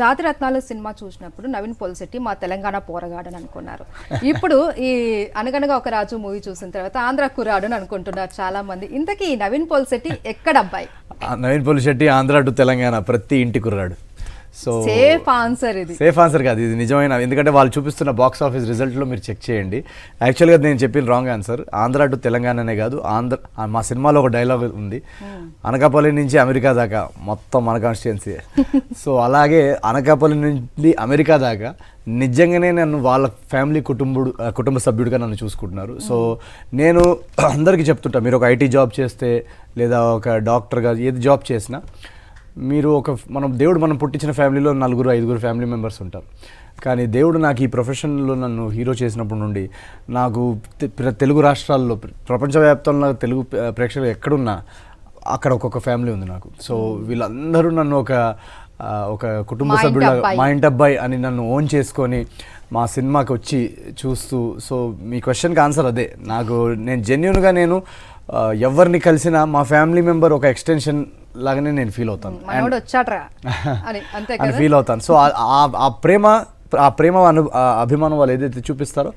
జాతిరత్నాలు cinema చూసినప్పుడు నవీన్ పోల్శెట్టి మా తెలంగాణ పోరగాడు అని అనుకున్నారు. ఇప్పుడు ఈ అనగనగా ఒక రాజు మూవీ చూసిన తర్వాత ఆంధ్ర కుర్రాడు అని అనుకుంటున్నారు చాలా మంది. ఇంతకీ నవీన్ పోల్శెట్టి ఎక్కడ అబ్బాయి? నవీన్ పోల్శెట్టి ఆంధ్ర టు తెలంగాణ ప్రతి ఇంటి కుర్రాడు. సో సేఫ్ ఆన్సర్, ఇది సేఫ్ ఆన్సర్ కాదు, ఇది నిజమైన. ఎందుకంటే వాళ్ళు చూపిస్తున్న బాక్స్ ఆఫీస్ రిజల్ట్లో మీరు చెక్ చేయండి. యాక్చువల్గా నేను చెప్పిన రాంగ్ ఆన్సర్. ఆంధ్ర టు తెలంగాణనే కాదు, మా సినిమాలో ఒక డైలాగ్ ఉంది, అనకాపల్లి నుంచి అమెరికా దాకా మొత్తం మన కాన్స్టిట్యున్సీ. సో అలాగే అనకాపల్లి నుండి అమెరికా దాకా నిజంగానే నన్ను వాళ్ళ ఫ్యామిలీ కుటుంబ సభ్యుడిగా నన్ను చూసుకుంటున్నారు. సో నేను అందరికీ చెప్తుంటా, మీరు ఒక ఐటీ జాబ్ చేస్తే లేదా ఒక డాక్టర్గా ఏది జాబ్ చేసినా, మీరు దేవుడు మనం పుట్టించిన ఫ్యామిలీలో 4-5 ఫ్యామిలీ మెంబర్స్ ఉంటారు. కానీ దేవుడు నాకు ఈ ప్రొఫెషన్లో నన్ను హీరో చేసినప్పటి నుండి నాకు తెలుగు రాష్ట్రాల్లో, ప్రపంచవ్యాప్తంలో తెలుగు ప్రేక్షకులు ఎక్కడున్నా అక్కడ ఒక్కొక్క ఫ్యామిలీ ఉంది నాకు. సో వీళ్ళందరూ నన్ను ఒక కుటుంబ సభ్యుడు, మా ఇంటి అబ్బాయి అని నన్ను ఓన్ చేసుకొని మా సినిమాకి వచ్చి చూస్తూ. సో మీ క్వశ్చన్కి ఆన్సర్ అదే. నేను జెన్యూన్గా ఎవరిని కలిసినా మా ఫ్యామిలీ మెంబర్ ఒక ఎక్స్టెన్షన్ లాగానే నేను ఫీల్ అవుతాను అని ఫీల్ అవుతాను. సో ఆ ప్రేమ అభిమానం వాళ్ళు ఏదైతే చూపిస్తారో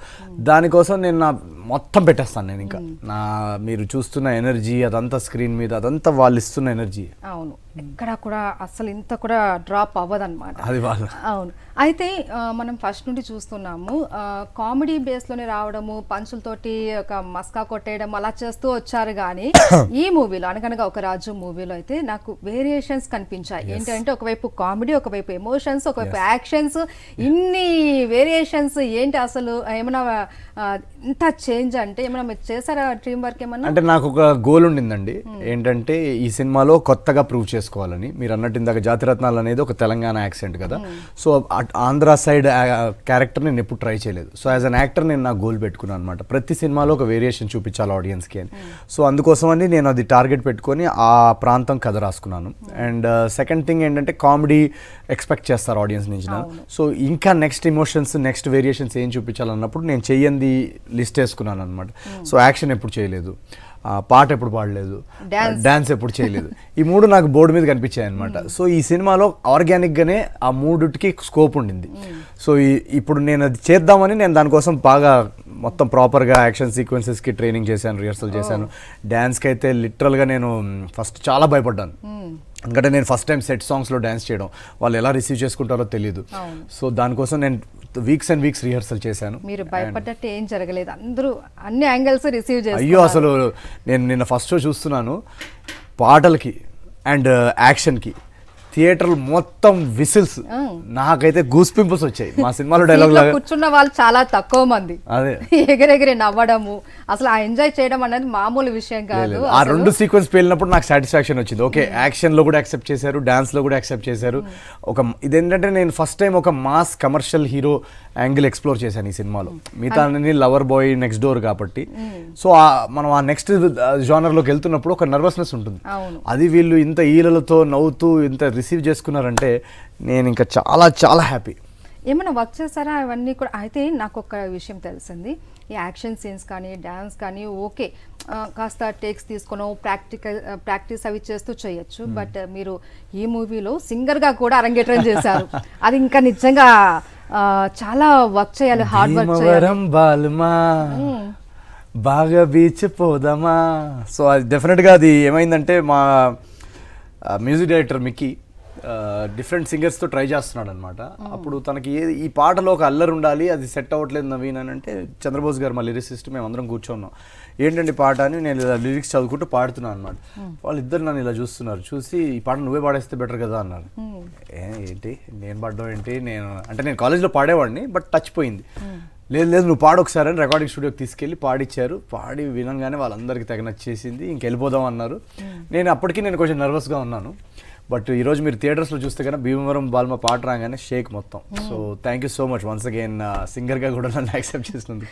దానికోసం నేను మొత్తం పెట్టేస్తాను. నేను ఇంకా మీరు చూస్తున్న ఎనర్జీ అదంతా స్క్రీన్ మీద, అదంతా వాళ్ళు ఇస్తున్న ఎనర్జీ. అవును, ఎక్కడ కూడా అసలు ఇంత కూడా డ్రాప్ అవ్వదన్నమాట. అది వాళ్ళు. అవును. అయితే మనం ఫస్ట్ నుండి చూస్తున్నాము, కామెడీ బేస్లోనే రావడము, పంచులతోటి ఒక మస్కా కొట్టేయడం అలా చేస్తూ వచ్చారు. కానీ ఈ మూవీలో అనగనగా ఒక రాజు మూవీలో అయితే నాకు వేరియేషన్స్ కనిపించాయి. ఏంటంటే ఒకవైపు కామెడీ, ఒకవైపు ఎమోషన్స్, ఒకవైపు యాక్షన్స్, ఇన్ని వేరియేషన్స్ ఏంటి అసలు? ఏమైనా ఇంత చేంజ్ అంటే ఏమైనా మీరు చేశారా టీమ్ వర్క్ ఏమన్నా? అంటే నాకు ఒక గోల్ ఉండిందండి. ఏంటంటే ఈ సినిమాలో కొత్తగా ప్రూవ్ చేసుకోవాలని. మీరు అన్నట్టు ఇందాక జాతిరత్నాలు అనేది ఒక తెలంగాణ యాక్సెంట్ కదా. సో ఆంధ్ర సైడ్ క్యారెక్టర్ నేను ఎప్పుడు ట్రై చేయలేదు. సో యాజ్ అన్ యాక్టర్ నేను నా గోల్ పెట్టుకున్నాను అనమాట, ప్రతి సినిమాలో ఒక వేరియేషన్ చూపించాలి ఆడియన్స్కి అని. సో అందుకోసమని నేను అది టార్గెట్ పెట్టుకొని ఆ ప్రాంతం కథ రాసుకున్నాను. అండ్ సెకండ్ థింగ్ ఏంటంటే కామెడీ ఎక్స్పెక్ట్ చేస్తారు ఆడియన్స్ నుంచి. సో ఇంకా నెక్స్ట్ ఇమోషన్స్, నెక్స్ట్ వేరియేషన్స్ ఏం చూపించాలన్నప్పుడు నేను చెయ్యంది లిస్ట్ వేసుకున్నాను అనమాట. సో యాక్షన్ ఎప్పుడు చేయలేదు, పాట ఎప్పుడు పాడలేదు, డాన్స్ ఎప్పుడు చేయలేదు. ఈ 3 నాకు బోర్డు మీద కనిపించాయి అనమాట. సో ఈ సినిమాలో ఆర్గానిక్గానే ఆ 3కి స్కోప్ ఉండింది. సో ఇప్పుడు నేను అది చేద్దామని నేను దానికోసం బాగా మొత్తం ప్రాపర్గా యాక్షన్ సీక్వెన్సెస్కి ట్రైనింగ్ చేశాను, రిహర్సల్ చేశాను. డ్యాన్స్కి అయితే లిటరల్గా నేను ఫస్ట్ చాలా భయపడ్డాను. ఎందుకంటే నేను ఫస్ట్ టైం సెట్ సాంగ్స్లో డ్యాన్స్ చేయడం, వాళ్ళు ఎలా రిసీవ్ చేసుకుంటారో తెలియదు. సో దానికోసం నేను వీక్స్ అండ్ వీక్స్ రిహర్సల్ చేశాను. మీరు భయపడ్డట్టు ఏం జరగలేదు, అందరూ అన్ని యాంగిల్స్ రిసీవ్ చేశారు. అయ్యో అసలు నేను నిన్న ఫస్ట్ షో చూస్తున్నాను, పాటలకి అండ్ యాక్షన్కి థియేటర్లు మొత్తం విసిల్స్, నాకైతే గూస్ పింపుల్స్ వచ్చాయి. మా సినిమాలో డైలాగ్ లాగా కూర్చున్న వాళ్ళు చాలా తక్కువ మంది, అదే ఎగరెగిరి నవ్వడము, అసలు ఆ ఎంజాయ్ చేయడం అనేది మామూలు విషయం కాదు. ఆ 2 సీక్వెన్స్ పేలినప్పుడు నాకు సాటిస్ఫాక్షన్ వచ్చింది. ఓకే, యాక్షన్ లో కూడా యాక్సెప్ట్ చేశారు, డాన్స్ లో కూడా యాక్సెప్ట్ చేశారు. ఇదేంటంటే నేను ఫస్ట్ టైం ఒక mass commercial hero angle explore చేశాను ఈ సినిమాలో. మిగతా లవర్ బాయ్, నెక్స్ట్ డోర్ కాబట్టి. సో మనం ఆ నెక్స్ట్ జానర్లోకి వెళ్తున్నప్పుడు ఒక నర్వస్నెస్ ఉంటుంది. అది వీళ్ళు ఇంత ఈలలతో నవ్వుతూ ఇంత రిసీవ్ చేసుకున్నారంటే నేను ఇంకా చాలా చాలా హ్యాపీ. ఏమైనా వర్క్ చేస్తారా అవన్నీ కూడా? అయితే నాకు ఒక విషయం తెలిసింది, ఈ యాక్షన్ సీన్స్ కానీ డ్యాన్స్ కానీ ఓకే, కాస్త టేక్స్ తీసుకుని ప్రాక్టీస్ అవి చేస్తూ చేయొచ్చు. బట్ మీరు ఈ మూవీలో సింగర్గా కూడా అరంగేట్రం చేశారు. అది ఇంకా నిజంగా చాలా వర్క్ చేయాలి, హార్డ్ వర్క్ చేయాలి. బాగా బీచ్ పోదామా. సో అది డెఫినెట్గా అది ఏమైందంటే మా మ్యూజిక్ డైరెక్టర్ మిక్కీ డిఫరెంట్ సింగర్స్తో ట్రై చేస్తున్నాడు అనమాట. అప్పుడు తనకి ఈ పాటలో ఒక అల్లరి ఉండాలి, అది సెట్ అవ్వట్లేదు నవీన్ అని అంటే, చంద్రబోస్ గారు మా లిరిసిస్ట్, మేము అందరం కూర్చున్నాం. ఏంటండి పాట అని నేను ఇలా లిరిక్స్ చదువుకుంటూ పాడుతున్నాను అనమాట. వాళ్ళిద్దరు నన్ను ఇలా చూస్తున్నారు, చూసి ఈ పాట నువ్వే పాడేస్తే బెటర్ కదా అన్నారు. ఏంటి నేను పాడడం ఏంటి, నేను కాలేజ్లో పాడేవాడిని, బట్ టచ్ పోయింది. లేదు నువ్వు పాడు ఒకసారి అని రికార్డింగ్ స్టూడియోకి తీసుకెళ్ళి పాడిచ్చారు. పాడి వినంగానే వాళ్ళందరికీ తెగ నచ్చేసింది, ఇంకెళ్ళిపోదాం అన్నారు. నేను కొంచెం నర్వస్గా ఉన్నాను. బట్ ఈరోజు మీరు థియేటర్స్లో చూస్తే కన్నా భీమవరం బాల్మ పాట రాగానే షేక్ మొత్తం. So thank you so much once again సింగర్గా కూడా నన్ను యాక్సెప్ట్ చేసినందుకు.